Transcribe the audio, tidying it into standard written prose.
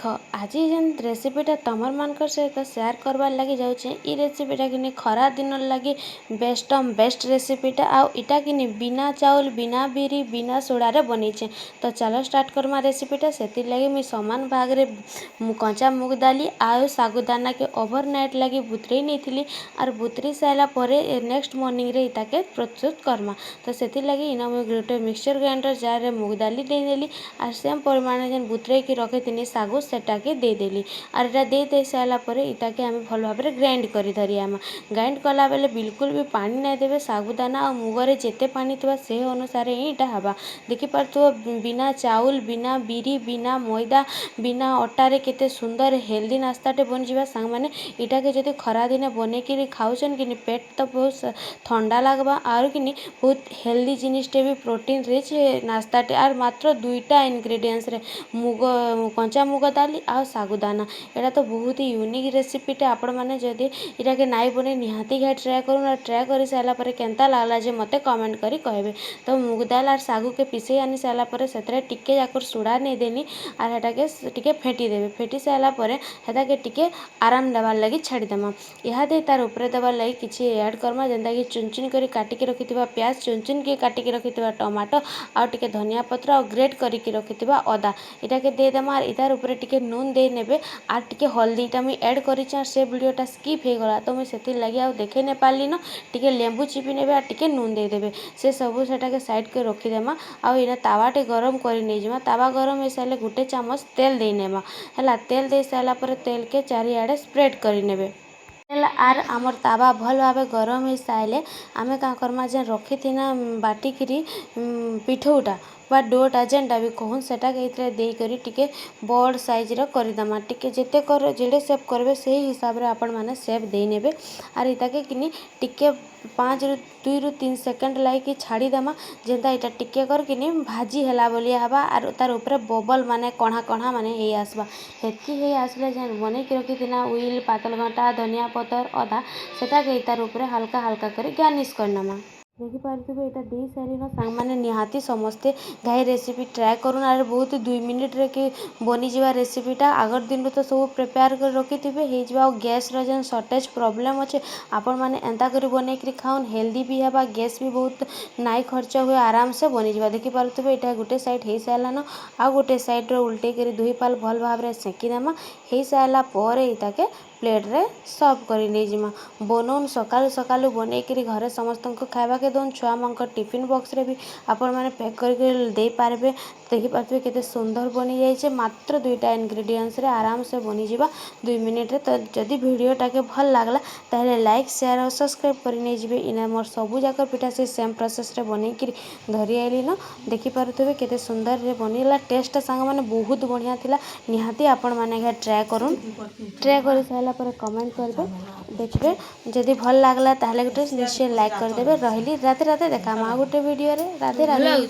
आज जेन रेसिपीटा तमर मानकर सहित सेयार करवार लगी जाऊे ई रेसिपीटा कि खरा दिन लगी बेस्ट रेसिपीटा आउ इटा कि बिना चाउल बिना बिरी बिना सोडारे बनईचे। तो चलो स्टार्ट करमा रेसिपीटा। से लगी मुझे समान भाग रे कंचा मुग दाली आउ सागुदाना के ओवरनाइट लगी बुतरे नहीं थी और बुतरी सारा पर नेक्स्ट मॉर्निंग रे इटा के प्रस्तुत करमा। तो से लगी इना मुझे गोटे मिक्सचर ग्राइंडर जार मुग दाली देदेली और सेम परिमाण जेन बुतरे की रखी थी सागु सेटा के देदेली और इटा दे सारा पर इटा के आम भल भाव ग्राइंड कर धरिया। ग्राइंड कला बेले बिल्कुल भी पानी नहीं देवे। सागुदाना और मुगरे जिते पानी थी से अनुसार ही इटा हवा। देखिपो बिना चाउल बिना बिरी बिना मैदा बिना अटारे केते सुंदर हेल्दी नास्ताटे बन जावा। सांग मैंने इटा के जब खरा दिन बनईकि खाऊन कि पेट तो बहुत ठंडा लगवा और कि बहुत हेल्दी जिनिसटे भी प्रोटीन रिच नास्ताटे और मात्र दुईटा इनग्रेडिएंट्स रे मुग कंचा मुग दाली आ सागुदाना। एटा तो बहुत ही यूनिक रेसिपीटे। आपण मैंने जदि इटा के नाई बने निहाती घाट ट्राए करूँ ट्राए कर सारा पर केनता लागला जे मते कमेंट करी कहबे। तो मुग दाल और सागु के पिसे आनी सारा पर से टिके जाकर सोडा नहीं देनी और हेटा के टिके फेंटी देवे। फेंटी सारा पर हेटा के टिके आराम देवार लगी छाड़ीदेमा। यहाँ दे तार उपरे देवार लगी किसी ऐड करमा जेनता कि चुन चुन कर काटिकी रखिथिबा प्याज चुन चुन के काटिकी रखिथिबा टमाटो आउ टिके धनिया पत्र और ग्रेट करिकी रखिथिबा अदा इटा के दे देमा। इतार ऊपर टिके नून दे नेबे और टिके हल्दीटा मुई ऐड करिछ से वीडियोटा स्किप हो गला तो मुई सेति लगी आ देखे नहीं पारली न। टिके लेंबू चिपी नेबे और टिके नून दे देबे से सबू सेटा के साइड के रखीदेमा। आउ इना तावाटे गरम कर नहीं जामा। तावा गरम हो सारे गोटे चामच तेल दे नेमा है। तेल दे सारा पर तेल के चारिआडे स्प्रेड कर नेबे आर आमर तावा भल भाव गरम हो सारे आमे क्या करमा जे रखी थी ना बाटिकी पिठौटा बा डोटा जेनटा भी कहूँ सेटा के देकर टिके बड़ साइज्र करदेमा। टिके जिते कर जेडे सेप करेंगे से हिसाब से आपण मैंने सेप दे नेबे और इटा के किनी टिके 2 ରୁ 3 सेकेंड लगे छाड़ीदेमा जेनता इटा टिके कर किनी भाजी हैला बोलिया हवा और तार ऊपर बबल माने कणा कणा माने हे आसबा। हेतकी हे आसले जेन बने के रखी थी उइल पातल घंटा धनिया पतर अदा सेटा के तार ऊपर हल्का हल्का कर गार्निश करनमा। देखिपे यहाँ दे सारी सांग मैंने निहाती समस्ते घाई रेसिपी ट्राए करूँ और बहुत 2 मिनिट रे कि बनी जावा रेसिपीटा। आगर दिन तो सब प्रिपेयर कर रखी थे हो गैस जेन सर्टेज प्रॉब्लम अच्छे आपण मैंने एंता कर बन खाऊन हेल्दी भी हवा गैस भी बहुत नाई खर्च हुए आराम से बनी जावा। देखिपे यहाँ गोटे साइड हो सारान आ गोटे साइड उल्टे कर 2 पाल भल भाव सेकीदेमा। हो सारा पर इटा के प्लेट रे सर्व कर नहीं जिमा। बनौन सकालू सकालू बनईकि घरे समस्त को खावा के दौन छुआ मान टिफिन बॉक्स रे भी आपण मैंने पैक करके दे पारबे। देखिपे केते सुंदर बनी जाइए मात्र 2टा इनग्रेडिएंट्स रे आराम से बनी जावा 2 मिनिट रे। तो जदि वीडियोटा के भल लागला ताहले लाइक शेयर और सब्सक्राइब कर नहीं जिबे। इना मोर सबू जाक पिठा से सेम प्रोसेस रे बनईकि धरी आइली न। देखिपे केते सुंदर रे बनीला टेस्ट सांग मैंने बहुत बढ़िया थिला। निहाती आपण मैंने ट्राए करूँ ट्राए कर सारा पर कमेंट करबे। देखिए जदि भल लागला ताहले गोटे निश्चय लाइक करदेबे। रही राते राते देखा गोटे वीडियो रे राधे राधे।